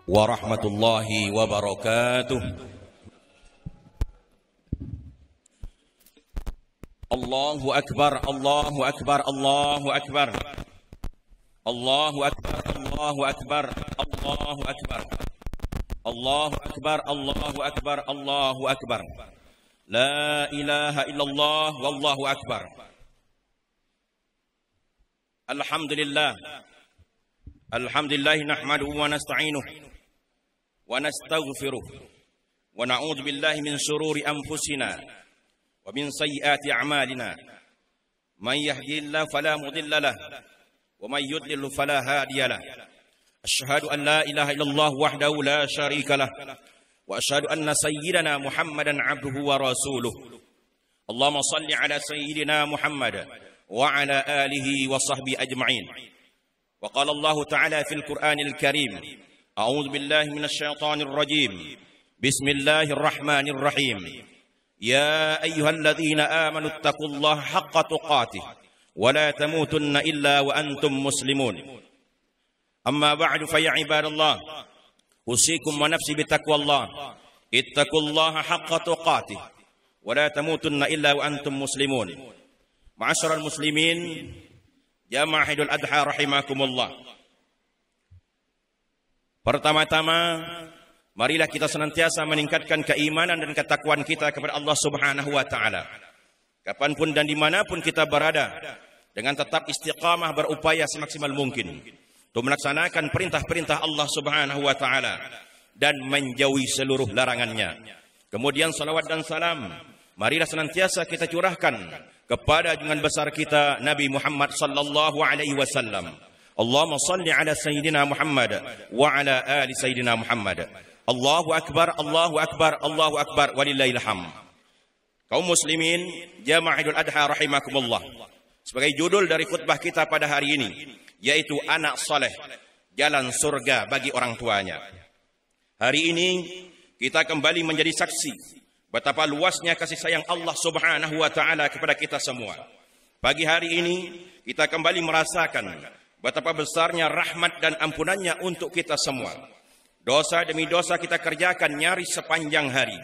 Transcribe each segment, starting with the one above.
warahmatullahi wabarakatuh. Allahu akbar, Allahu akbar, Allahu akbar. Allahu akbar, Allahu akbar, Allahu akbar. Allahu akbar, Allahu akbar, Allahu akbar. La ilaha illallah wallahu akbar. Alhamdulillah. Alhamdulillah nahmaduhu wa nasta'inuhu wa nastaghfiruh wa na'udzu billahi min shururi anfusina wa min sayyiati a'malina. Man yahdihillahu fala mudilla lahu wa man yudlil fala hadiya lahu. Asyhadu an la ilaha illallah wahdahu la syarika lahu wa asyhadu anna sayyidana Muhammadan abduhu wa rasuluh. Allahumma shalli ala sayyidina Muhammad wa ala alihi wa sahbihi ajma'in. Wa qala Allah ta'ala fil Qur'anil Karim, a'udzu billahi minasy syaithanir rajim. Bismillahirrahmanirrahim. Ya ayyuhalladzina amanu taqullaha haqqa tuqatih wa la tamutunna illa wa antum muslimun. Amma ba'du fa ya ibadallah, usikum wa nafsi bitaqwallah. Ittaqullaha haqqa tuqatih wa la tamutunna illa wa antum muslimun. Ma'asyiral muslimin, jamaah Idul Adha rahimakumullah. Pertama-tama, marilah kita senantiasa meningkatkan keimanan dan ketakwaan kita kepada Allah Subhanahu wa taala. Kapanpun dan dimanapun kita berada, dengan tetap istiqamah berupaya semaksimal mungkin untuk melaksanakan perintah-perintah Allah Subhanahu wa taala dan menjauhi seluruh larangannya. Kemudian salawat dan salam marilah senantiasa kita curahkan kepada junjungan besar kita Nabi Muhammad sallallahu alaihi wasallam. Allahumma shalli ala sayyidina Muhammad wa ala ali sayyidina Muhammad. Allahu akbar, Allahu akbar, Allahu akbar, walillahil hamd. Kaum muslimin, jamaah Idul Adha rahimakumullah. Sebagai judul dari khutbah kita pada hari ini, yaitu anak saleh, jalan surga bagi orang tuanya. Hari ini kita kembali menjadi saksi betapa luasnya kasih sayang Allah Subhanahu wa taala kepada kita semua. Pagi hari ini kita kembali merasakan betapa besarnya rahmat dan ampunannya untuk kita semua. Dosa demi dosa kita kerjakan nyaris sepanjang hari.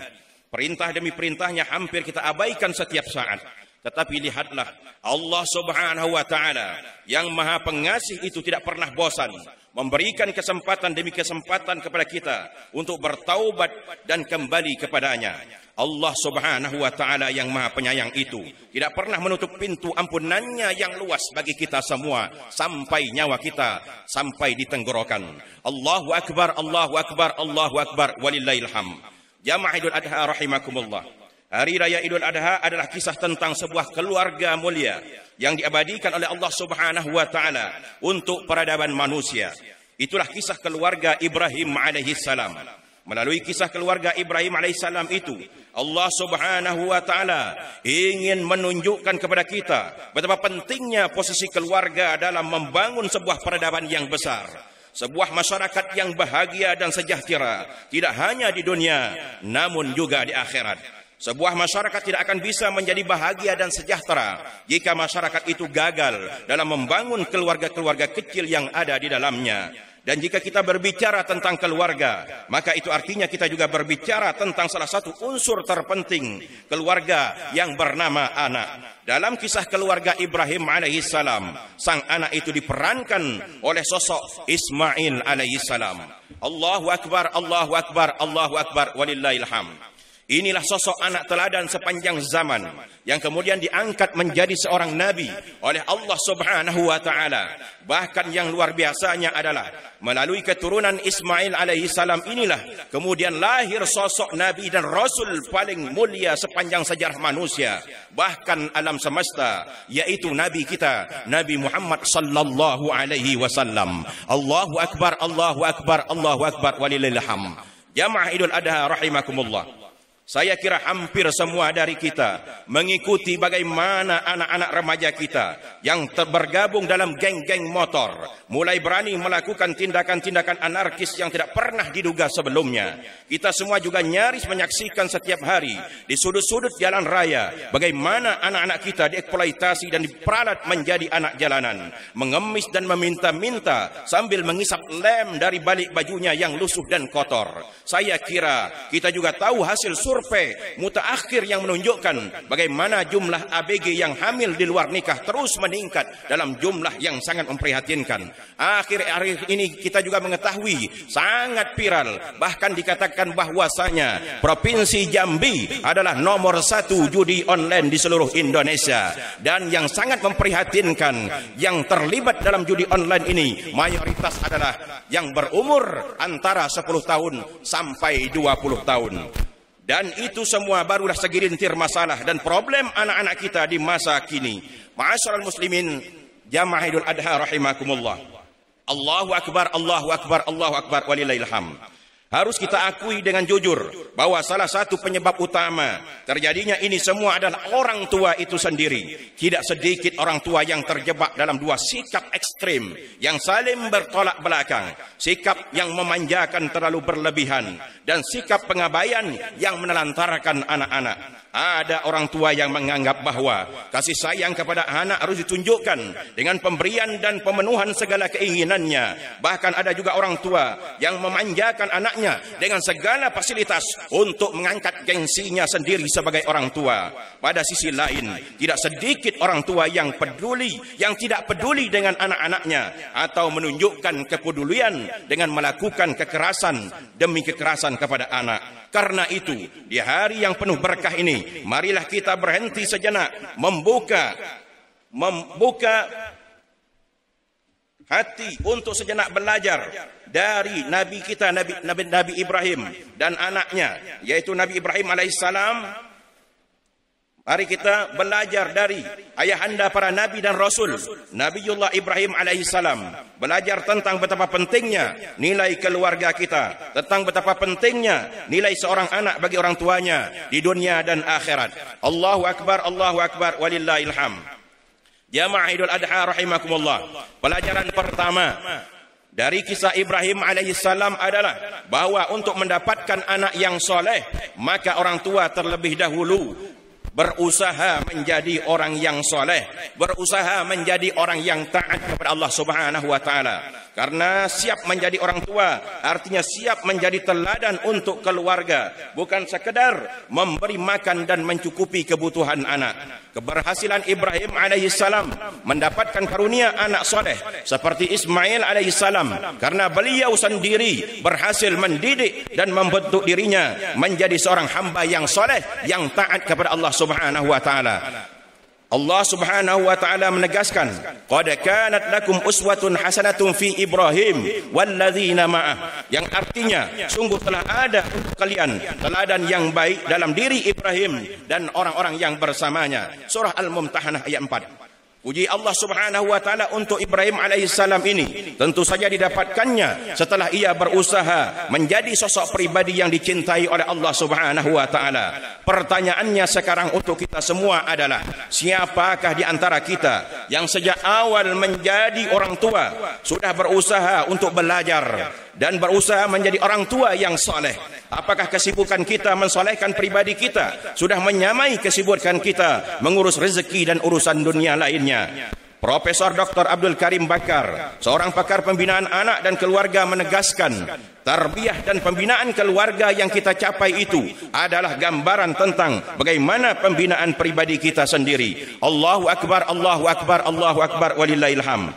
Perintah demi perintahnya hampir kita abaikan setiap saat. Tetapi lihatlah, Allah Subhanahu wa taala yang Maha Pengasih itu tidak pernah bosan memberikan kesempatan demi kesempatan kepada kita untuk bertaubat dan kembali kepadanya. Allah Subhanahu wa taala yang Maha Penyayang itu tidak pernah menutup pintu ampunannya yang luas bagi kita semua sampai nyawa kita sampai di tenggorokan. Allahu akbar, Allahu akbar, Allahu akbar, walillahil hamd. Jamaah Idul Adha rahimakumullah. Hari Raya Idul Adha adalah kisah tentang sebuah keluarga mulia yang diabadikan oleh Allah Subhanahu wa taala untuk peradaban manusia. Itulah kisah keluarga Ibrahim alaihi salam. Melalui kisah keluarga Ibrahim alaihissalam itu, Allah Subhanahu wa taala ingin menunjukkan kepada kita betapa pentingnya posisi keluarga dalam membangun sebuah peradaban yang besar, sebuah masyarakat yang bahagia dan sejahtera, tidak hanya di dunia namun juga di akhirat. Sebuah masyarakat tidak akan bisa menjadi bahagia dan sejahtera jika masyarakat itu gagal dalam membangun keluarga-keluarga kecil yang ada di dalamnya. Dan jika kita berbicara tentang keluarga, maka itu artinya kita juga berbicara tentang salah satu unsur terpenting keluarga yang bernama anak. Dalam kisah keluarga Ibrahim alaihissalam, sang anak itu diperankan oleh sosok Ismail alaihissalam. Allahu akbar, Allahu akbar, Allahu akbar, walillahil hamd. Inilah sosok anak teladan sepanjang zaman yang kemudian diangkat menjadi seorang nabi oleh Allah Subhanahu wa taala. Bahkan yang luar biasanya adalah melalui keturunan Ismail alaihi salam inilah kemudian lahir sosok nabi dan rasul paling mulia sepanjang sejarah manusia, bahkan alam semesta, yaitu nabi kita Nabi Muhammad sallallahu alaihi wasallam. Allahu akbar, Allahu akbar, Allahu akbar, walillahil hamd. Jamaah Idul Adha rahimakumullah. Saya kira hampir semua dari kita mengikuti bagaimana anak-anak remaja kita yang bergabung dalam geng-geng motor mulai berani melakukan tindakan-tindakan anarkis yang tidak pernah diduga sebelumnya. Kita semua juga nyaris menyaksikan setiap hari di sudut-sudut jalan raya bagaimana anak-anak kita dieksploitasi dan diperalat menjadi anak jalanan, mengemis dan meminta-minta sambil mengisap lem dari balik bajunya yang lusuh dan kotor. Saya kira kita juga tahu hasil survei mutaakhir yang menunjukkan bagaimana jumlah ABG yang hamil di luar nikah terus meningkat dalam jumlah yang sangat memprihatinkan. Akhir-akhir ini kita juga mengetahui sangat viral, bahkan dikatakan bahwasanya Provinsi Jambi adalah nomor 1 judi online di seluruh Indonesia. Dan yang sangat memprihatinkan, yang terlibat dalam judi online ini mayoritas adalah yang berumur antara 10 tahun sampai 20 tahun. Dan itu semua barulah segelintir masalah dan problem anak-anak kita di masa kini. Ma'asyiral muslimin, jamaah Idul Adha rahimakumullah. Allahu akbar, Allahu akbar, Allahu akbar, walillahil hamd. Harus kita akui dengan jujur bahwa salah satu penyebab utama terjadinya ini semua adalah orang tua itu sendiri. Tidak sedikit orang tua yang terjebak dalam dua sikap ekstrim yang saling bertolak belakang. Sikap yang memanjakan terlalu berlebihan dan sikap pengabaian yang menelantarkan anak-anak. Ada orang tua yang menganggap bahwa kasih sayang kepada anak harus ditunjukkan dengan pemberian dan pemenuhan segala keinginannya. Bahkan ada juga orang tua yang memanjakan anaknya dengan segala fasilitas untuk mengangkat gengsinya sendiri sebagai orang tua. Pada sisi lain, tidak sedikit orang tua yang tidak peduli dengan anak-anaknya atau menunjukkan kepedulian dengan melakukan kekerasan demi kekerasan kepada anak. Karena itu, di hari yang penuh berkah ini, marilah kita berhenti sejenak, membuka hati untuk sejenak belajar dari Nabi kita, Nabi Ibrahim dan anaknya, yaitu Nabi Ibrahim alaihissalam. Mari kita belajar dari ayahanda para nabi dan rasul, Nabiullah Ibrahim alaihissalam. Belajar tentang betapa pentingnya nilai keluarga kita, tentang betapa pentingnya nilai seorang anak bagi orang tuanya di dunia dan akhirat. Allahu akbar, walillahil hamd. Jamaah Idul Adha rahimakumullah. Pelajaran pertama dari kisah Ibrahim alaihissalam adalah bahwa untuk mendapatkan anak yang soleh, maka orang tua terlebih dahulu berusaha menjadi orang yang soleh, berusaha menjadi orang yang taat kepada Allah Subhanahu wa taala. Karena siap menjadi orang tua artinya siap menjadi teladan untuk keluarga, bukan sekedar memberi makan dan mencukupi kebutuhan anak. Keberhasilan Ibrahim alaihissalam mendapatkan karunia anak soleh seperti Ismail alaihissalam karena beliau sendiri berhasil mendidik dan membentuk dirinya menjadi seorang hamba yang soleh, yang taat kepada Allah Subhanahu wa taala. Allah Subhanahu wa taala menegaskan, "Qad kanat lakum uswatun hasanatun fi Ibrahim walladzina ma'ah." Yang artinya, sungguh telah ada untuk kalian teladan yang baik dalam diri Ibrahim dan orang-orang yang bersamanya. Surah Al-Mumtahanah ayat 4. Puji Allah Subhanahu wa taala untuk Ibrahim alaihissalam ini tentu saja didapatkannya setelah ia berusaha menjadi sosok pribadi yang dicintai oleh Allah Subhanahu wa taala. Pertanyaannya sekarang untuk kita semua adalah, siapakah di antara kita yang sejak awal menjadi orang tua sudah berusaha untuk belajar dan berusaha menjadi orang tua yang soleh? Apakah kesibukan kita mensolehkan pribadi kita sudah menyamai kesibukan kita mengurus rezeki dan urusan dunia lainnya? Profesor Dr. Abdul Karim Bakar, seorang pakar pembinaan anak dan keluarga, menegaskan, tarbiyah dan pembinaan keluarga yang kita capai itu adalah gambaran tentang bagaimana pembinaan pribadi kita sendiri. Allahu akbar, Allahu akbar, Allahu akbar, walillahil hamd.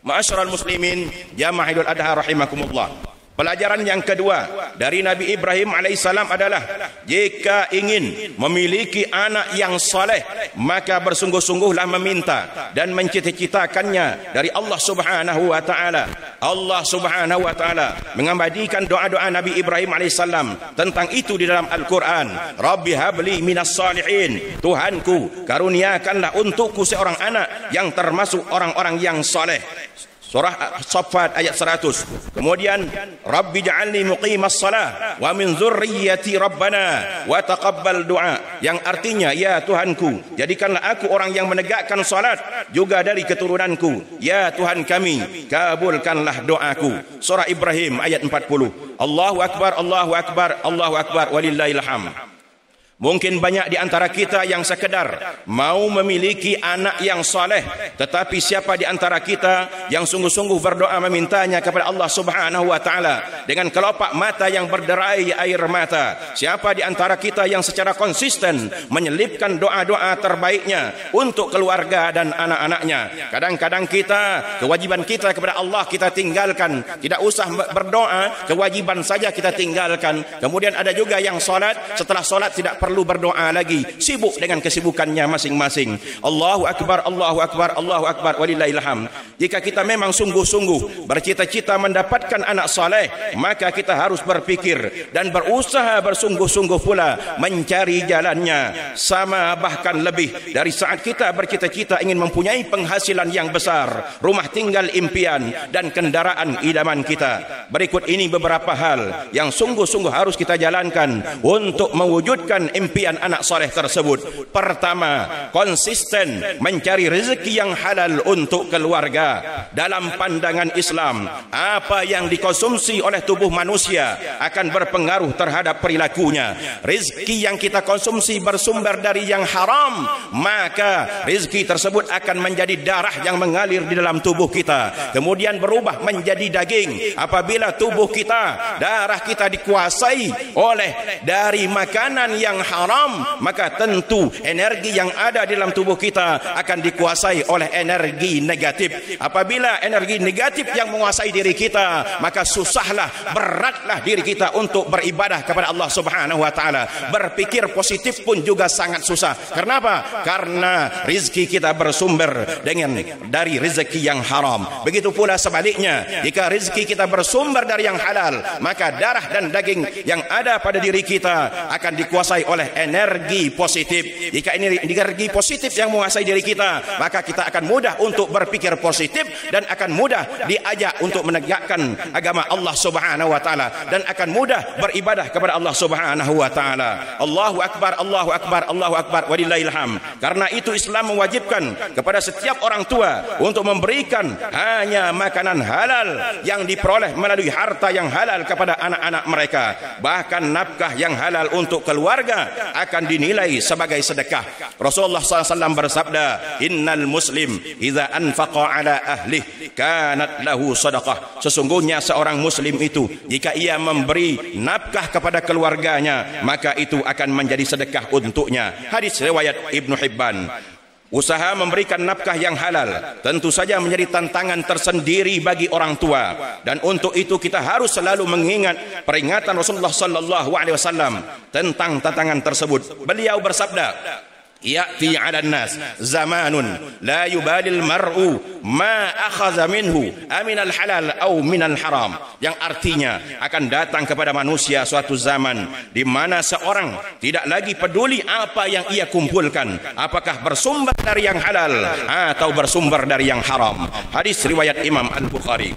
Ma'asyiral muslimin, jamaah Idul Adha rahimakumullah. Pelajaran yang kedua dari Nabi Ibrahim alaihissalam adalah, jika ingin memiliki anak yang saleh, maka bersungguh-sungguhlah meminta dan mencita-citakannya dari Allah Subhanahu wa taala. Allah Subhanahu wa taala mengabadikan doa-doa Nabi Ibrahim alaihissalam tentang itu di dalam Al-Qur'an. Rabbi habli minas salihin. Tuhanku, karuniakanlah untukku seorang anak yang termasuk orang-orang yang saleh. Surah As-Saffat ayat 100. Kemudian Rabbi ja'alni muqimas salah wa min dzurriyyati rabbana wa taqabbal du'a, yang artinya ya Tuhanku, jadikanlah aku orang yang menegakkan salat juga dari keturunanku, ya Tuhan kami, kabulkanlah doaku. Surah Ibrahim ayat 40. Allahu akbar, Allahu akbar, Allahu akbar, walillahil hamd. Mungkin banyak di antara kita yang sekedar mau memiliki anak yang soleh, tetapi siapa di antara kita yang sungguh-sungguh berdoa memintanya kepada Allah Subhanahu wa taala dengan kelopak mata yang berderai air mata? Siapa di antara kita yang secara konsisten menyelipkan doa-doa terbaiknya untuk keluarga dan anak-anaknya? Kadang-kadang kita, kewajiban kita kepada Allah kita tinggalkan, tidak usah berdoa, kewajiban saja kita tinggalkan. Kemudian ada juga yang salat, setelah salat tidak perlu berdoa lagi, sibuk dengan kesibukannya masing-masing. Allahu akbar, Allahu akbar, Allahu akbar, walillahil hamd. Jika kita memang sungguh-sungguh bercita-cita mendapatkan anak saleh, maka kita harus berpikir dan berusaha bersungguh-sungguh pula mencari jalannya, sama bahkan lebih dari saat kita bercita-cita ingin mempunyai penghasilan yang besar, rumah tinggal impian dan kendaraan idaman kita. Berikut ini beberapa hal yang sungguh-sungguh harus kita jalankan untuk mewujudkan impian anak soleh tersebut. Pertama, konsisten mencari rezeki yang halal untuk keluarga. Dalam pandangan Islam, apa yang dikonsumsi oleh tubuh manusia akan berpengaruh terhadap perilakunya. Rezeki yang kita konsumsi bersumber dari yang haram, maka rezeki tersebut akan menjadi darah yang mengalir di dalam tubuh kita, kemudian berubah menjadi daging. Apabila tubuh kita, darah kita dikuasai oleh dari makanan yang haram, maka tentu energi yang ada di dalam tubuh kita akan dikuasai oleh energi negatif. Apabila energi negatif yang menguasai diri kita, maka susahlah, beratlah diri kita untuk beribadah kepada Allah Subhanahu wa taala. Berpikir positif pun juga sangat susah. Kenapa? Karena rezeki kita bersumber dari rezeki yang haram. Begitu pula sebaliknya, jika rezeki kita bersumber dari yang halal, maka darah dan daging yang ada pada diri kita akan dikuasai oleh energi positif. Jika ini energi positif yang menguasai diri kita, maka kita akan mudah untuk berpikir positif dan akan mudah diajak untuk menegakkan agama Allah Subhanahu wa taala dan akan mudah beribadah kepada Allah Subhanahu wa taala. Allahu akbar, Allahu akbar, Allahu akbar, walillahil hamd. Karena itu Islam mewajibkan kepada setiap orang tua untuk memberikan hanya makanan halal yang diperoleh melalui harta yang halal kepada anak-anak mereka. Bahkan nafkah yang halal untuk keluarga akan dinilai sebagai sedekah. Rasulullah SAW bersabda, innal muslim idza anfaqa ala ahlih kanat lahu sadaqah. Sesungguhnya seorang muslim itu jika ia memberi nafkah kepada keluarganya, maka itu akan menjadi sedekah untuknya. Hadis riwayat Ibnu Hibban. Usaha memberikan nafkah yang halal tentu saja menjadi tantangan tersendiri bagi orang tua, dan untuk itu kita harus selalu mengingat peringatan Rasulullah sallallahu alaihi wasallam tentang tantangan tersebut. Beliau bersabda, ya'ti 'alan nas zamanun la yubalil mar'u ma akhadha minhu aminal halal au minal haram, yang artinya akan datang kepada manusia suatu zaman di mana seorang tidak lagi peduli apa yang ia kumpulkan, apakah bersumber dari yang halal atau bersumber dari yang haram. Hadis riwayat Imam Al-Bukhari.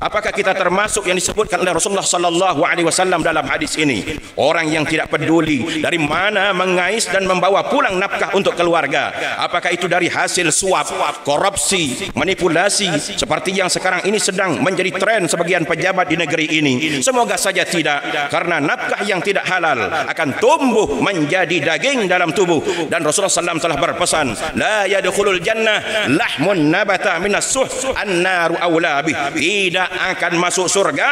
Apakah kita termasuk yang disebutkan oleh Rasulullah sallallahu alaihi wasallam dalam hadis ini? Orang yang tidak peduli dari mana mengais dan membawa pulang nafkah untuk keluarga. Apakah itu dari hasil suap, korupsi, manipulasi seperti yang sekarang ini sedang menjadi tren sebagian pejabat di negeri ini? Semoga saja tidak, karena nafkah yang tidak halal akan tumbuh menjadi daging dalam tubuh. Dan Rasulullah SAW telah berpesan, la yadkhulul jannah lahmun nabata minas suh an-naru awla bih. Tidak akan masuk surga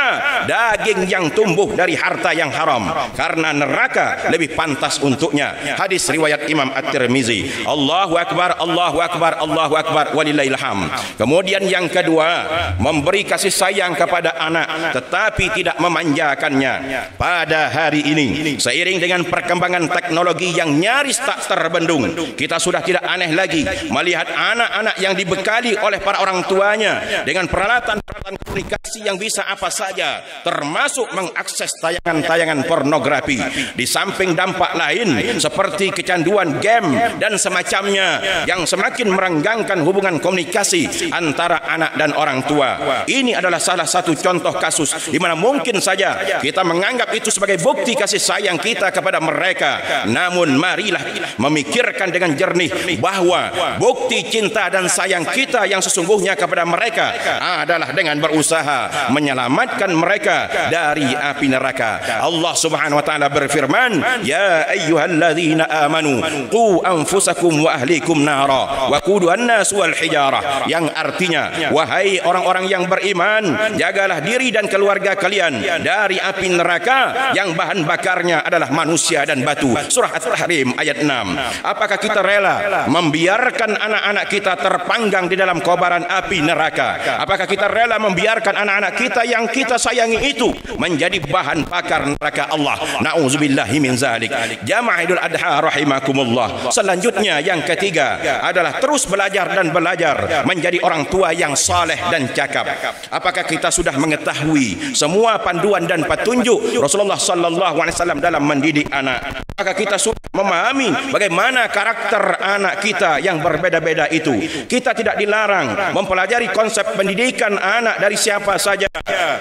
daging yang tumbuh dari harta yang haram, karena neraka lebih pantas untuknya. Hadis riwayat Imam At-Tirmizi. Allahu akbar, Allahu akbar, Allahu akbar, walillahil hamd. Kemudian yang kedua, memberi kasih sayang kepada anak tetapi tidak memanjakannya. Pada hari ini, seiring dengan perkembangan teknologi yang nyaris tak terbendung, kita sudah tidak aneh lagi melihat anak-anak yang dibekali oleh para orang tuanya dengan peralatan komunikasi yang bisa apa saja, termasuk mengakses tayangan-tayangan pornografi. Di samping dampak lain seperti kecanduan game dan semacamnya yang semakin merenggangkan hubungan komunikasi antara anak dan orang tua. Ini adalah salah satu contoh kasus di mana mungkin saja kita menganggap itu sebagai bukti kasih sayang kita kepada mereka. Namun marilah memikirkan dengan jernih bahwa bukti cinta dan sayang kita yang sesungguhnya kepada mereka adalah dengan berusaha menyelamatkan mereka dari api neraka. Allah Subhanahu wa taala berfirman, "Ya ayyuhalladzina amanu qu anfusakum wa ahlikum nara wa quduhan nas wal hijarah." Yang artinya, wahai orang-orang yang beriman, jagalah diri dan keluarga kalian dari api neraka yang bahan bakarnya adalah manusia dan batu. Surah At-Tahrim ayat 6. Apakah kita rela membiarkan anak-anak kita terpanggang di dalam kobaran api neraka? Apakah kita rela membiarkan anak-anak kita yang kita sayangi itu menjadi bahan bakar neraka Allah? Na'udzubillahi min zalik. Jamaah Idul Adha rahimakumullah. Selanjutnya yang ketiga adalah terus belajar dan belajar menjadi orang tua yang saleh dan cakap. Apakah kita sudah mengetahui semua panduan dan petunjuk Rasulullah sallallahu alaihi wasallam dalam mendidik anak? Apakah kita sudah memahami bagaimana karakter anak kita yang berbeda-beda itu? Kita tidak dilarang mempelajari konsep pendidikan anak dari siapa saja,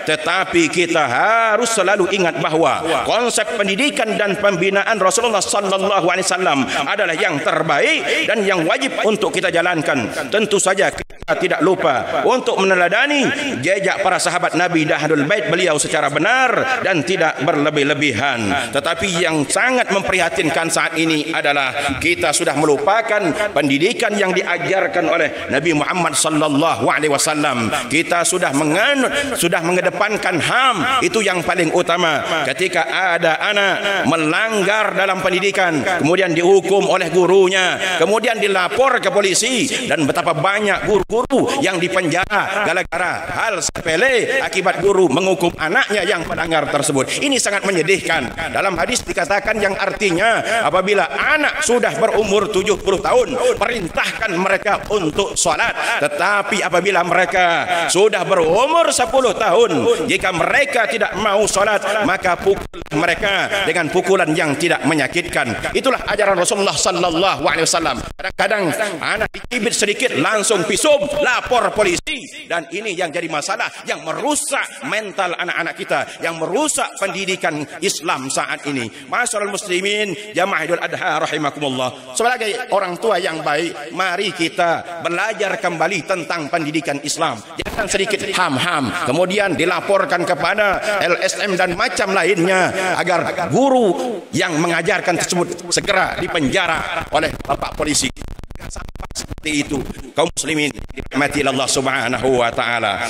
tetapi kita harus selalu ingat bahwa konsep pendidikan dan pembinaan Rasulullah sallallahu alaihi wasallam adalah yang terbaik dan yang wajib untuk kita jalankan. Tentu saja kita tidak lupa untuk meneladani jejak para sahabat Nabi dan Ahlul Bait beliau secara benar dan tidak berlebih-lebihan. Tetapi yang sangat memprihatinkan saat ini adalah kita sudah melupakan pendidikan yang diajarkan oleh Nabi Muhammad sallallahu alaihi wasallam. Kita sudah mengedepankan HAM, itu yang paling utama. Ketika ada anak melanggar dalam pendidikan, kemudian dihukum oleh gurunya, kemudian dilapor ke polisi, dan betapa banyak guru-guru yang dipenjara gara-gara hal sepele akibat guru menghukum anaknya yang melanggar tersebut. Ini sangat menyedihkan. Dalam hadis dikatakan yang artinya apabila anak sudah berumur 70 tahun, perintahkan mereka untuk sholat. Tetapi apabila mereka sudah berumur 10 tahun, jika mereka tidak mau sholat, maka pukul mereka dengan pukulan yang tidak menyakitkan. Itulah ajaran Rasulullah sallallahu alaihi wasallam. Kadang-kadang anak dicibit sedikit langsung pisum, lapor polisi, dan ini yang jadi masalah, yang merusak mental anak-anak kita, yang merusak pendidikan Islam saat ini. Masyaallah muslimin, jamaah Idul Adha rahimakumullah. Sebagai orang tua yang baik, mari kita belajar kembali tentang pendidikan Islam. Jangan sedikit ham-ham kemudian dilaporkan kepada LSM dan macam lainnya agar guru yang mengajarkan tersebut segera dipenjara oleh bapak polisi. Sampai seperti itu, kaum muslimin dirahmati Allah Subhanahu wa taala.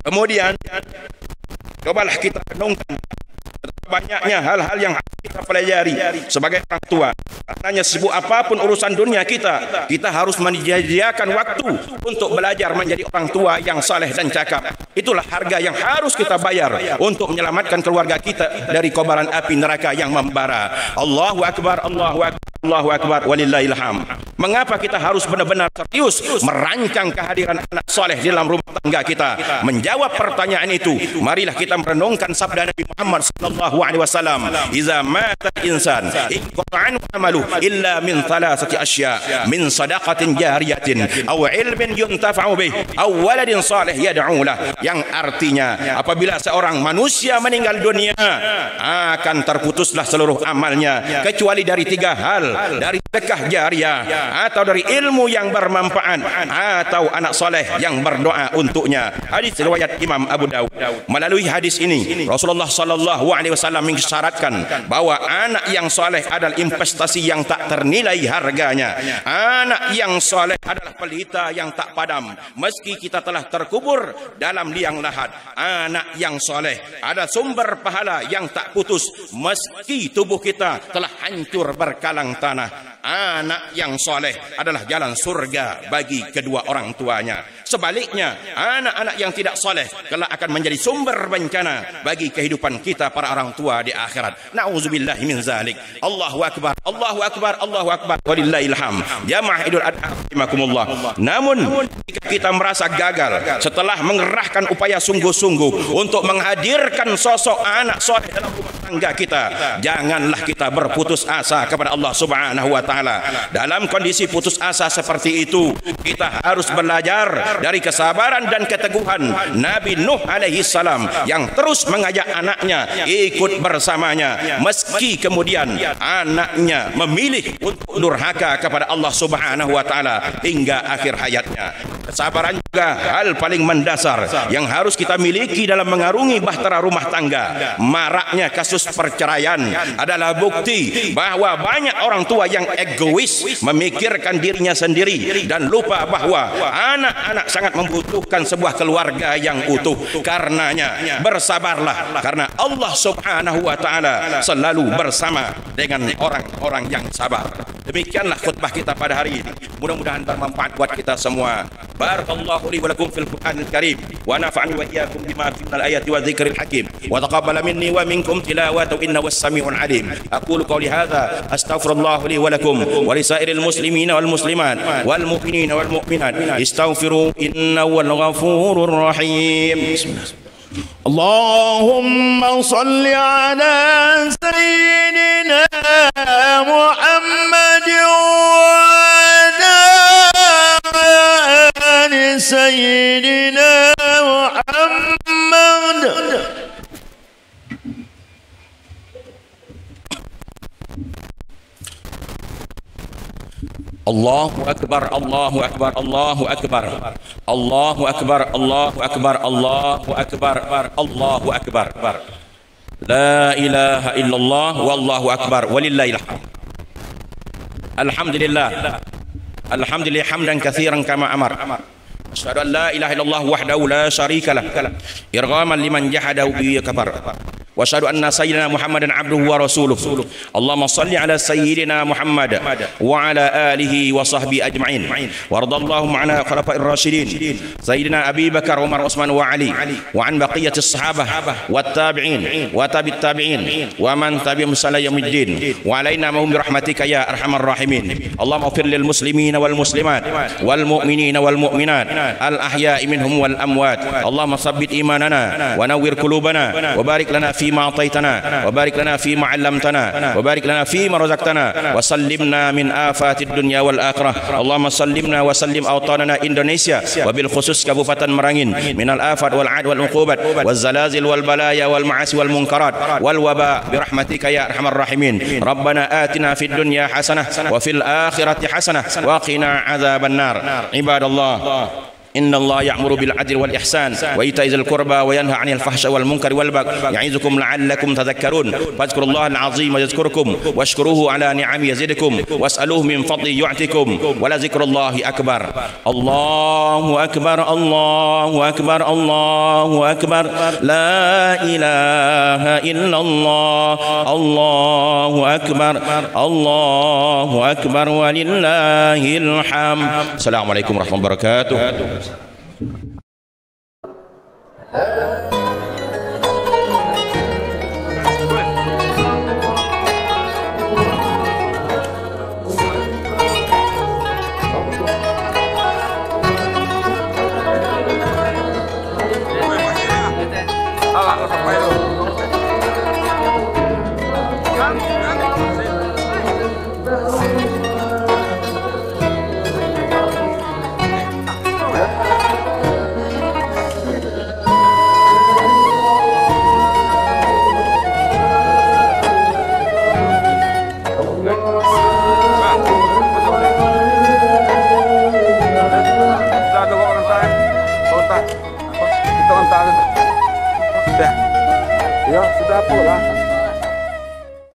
Kemudian cobalah kita renungkan banyaknya hal-hal yang kita pelajari sebagai orang tua. Karenanya sibuk apapun urusan dunia kita, kita harus menyediakan waktu untuk belajar menjadi orang tua yang saleh dan cakap. Itulah harga yang harus kita bayar untuk menyelamatkan keluarga kita dari kobaran api neraka yang membara. Allahu Akbar, Allahu Akbar, Allahu Akbar, walillahil hamd. Mengapa kita harus benar-benar serius merancang kehadiran anak saleh di dalam rumah tangga kita? Menjawab pertanyaan itu, marilah kita merenungkan sabda Nabi Muhammad sallallahu alaihi wasallam, "Iza mata insan inqata'an amalu illa min thalathati asya, min sadaqatin jariyatin aw ilmin yuntafa'u bih aw waladin salih yad'u lah." Yang artinya apabila seorang manusia meninggal dunia, akan terputuslah seluruh amalnya kecuali dari 3 hal, dari sedekah jariah, atau dari ilmu yang bermanfaat, atau anak soleh yang berdoa untuknya. Hadis riwayat Imam Abu Dawud. Melalui hadis ini Rasulullah sallallahu alaihi wasallam mengisyaratkan bahwa anak yang soleh adalah investasi yang tak ternilai harganya. Anak yang soleh adalah pelita yang tak padam meski kita telah terkubur dalam liang lahat. Anak yang soleh ada sumber pahala yang tak putus meski tubuh kita telah hancur berkalang tanah. anak yang soleh adalah jalan surga bagi kedua orang tuanya. Sebaliknya, anak-anak yang tidak soleh kelak akan menjadi sumber bencana bagi kehidupan kita para orang tua di akhirat. Na'udzubillahi min zalik. Allahu akbar, Allahu akbar, Allahu akbar. Walillahil hamd. Jamaah Idul Adha rahimakumullah. Namun jika kita merasa gagal setelah mengerahkan upaya sungguh-sungguh untuk menghadirkan sosok anak soleh dalam rumah tangga kita, janganlah kita berputus asa kepada Allah Subhanahu wa taala. Dalam kondisi putus asa seperti itu, kita harus belajar dari kesabaran dan keteguhan Nabi Nuh alaihi salam yang terus mengajak anaknya ikut bersamanya meski kemudian anaknya memilih untuk durhaka kepada Allah Subhanahu wa taala hingga akhir hayatnya. Kesabaran juga hal paling mendasar yang harus kita miliki dalam mengarungi bahtera rumah tangga. Maraknya kasus perceraian adalah bukti bahwa banyak orang tua yang egois, memikirkan dirinya sendiri dan lupa bahwa anak-anak sangat membutuhkan sebuah keluarga yang utuh. Karenanya bersabarlah, karena Allah Subhanahu wa taala selalu bersama dengan orang-orang yang sabar. Demikianlah khutbah kita pada hari ini. Mudah-mudahan bermanfaat buat kita semua. Barakallahu li wa lakum fil Qur'anil Karim wa nafa'ani wa iyyakum bima fihi minal ayati wa dzikril hakim wa taqabbala minni wa minkum tilawatahu innahu was-sami'ul 'alim. Aqulu qawli hadza astaghfirullah li wa lakum wa li sa'iril muslimina wal muslimat wal mu'minina wal mu'minat istaghfiru innahu wal ghafurur rahim. Bismillah. Allahumma salli ala sayyidina Muhammad wa ala ali sayyidina Muhammad. Allahu akbar, Allahu akbar, Allahu akbar, Allahu akbar, Allahu akbar, Allahu akbar, Allahu akbar. La ilaha illallah wallahu akbar walillahil hamd. Alhamdulillah, alhamdulillah hamdan katsiran kama amar. Asyhadu an la ilaha illallah wahdahu la syarika lah, irghaman liman jahadahu bi kafar. Wa asyhadu anna sayyidina Muhammadan abduhu wa rasuluh. Allahumma salli ala sayyidina Muhammad wa ala alihi wa sahbihi ajma'in. Wa radallahu ma'ana khulafa'ir rasyidin sayyidina Abi Bakar, Umar, Utsman wa Ali wa an baqiyatis sahabah wat tabi'in wa tabi'it tabi'in wa man tabi'ahum ila yaumiddin wa alaina mahum bi rahmatika ya arhamar rahimin. Allahumma ighfir lil muslimina wal muslimat wal mu'minina wal mu'minat al ahya'i minhum wal amwat. Allahumma tsabbit imanana wa nawwir qulubana wa barik lana فيما أعطيتنا وبارك لنا فيما علمتنا وبارك لنا فيما رزقتنا وسلمنا من آفات الدنيا والآخرة. اللهم سلمنا وسلم أوطاننا إندونيسيا وبالخصوص كبوفة مرangin من الآفات والعاد والعقوبات والزلازل والبلايا والمعاصي والمنكرات والوباء برحمتك يا أرحم الراحمين. ربنا آتنا في الدنيا حسنة وفي الآخرة حسنة وقنا عذاب النار. عباد الله إن الله يأمر بالعدل والإحسان وإيتاء ذي القربى وينهى عن الفحشاء والمنكر والبغي يعظكم لعلكم تذكرون. فاذكروا الله العظيم يذكركم واشكروه على نعمه يزدكم واسألوه من فضله يعطكم ولذكر الله أكبر. الله أكبر، الله أكبر، الله أكبر، لا إله إلا الله، الله أكبر، الله أكبر ولله الحمد. السلام عليكم ورحمة الله وبركاته. Ya sudah pulang.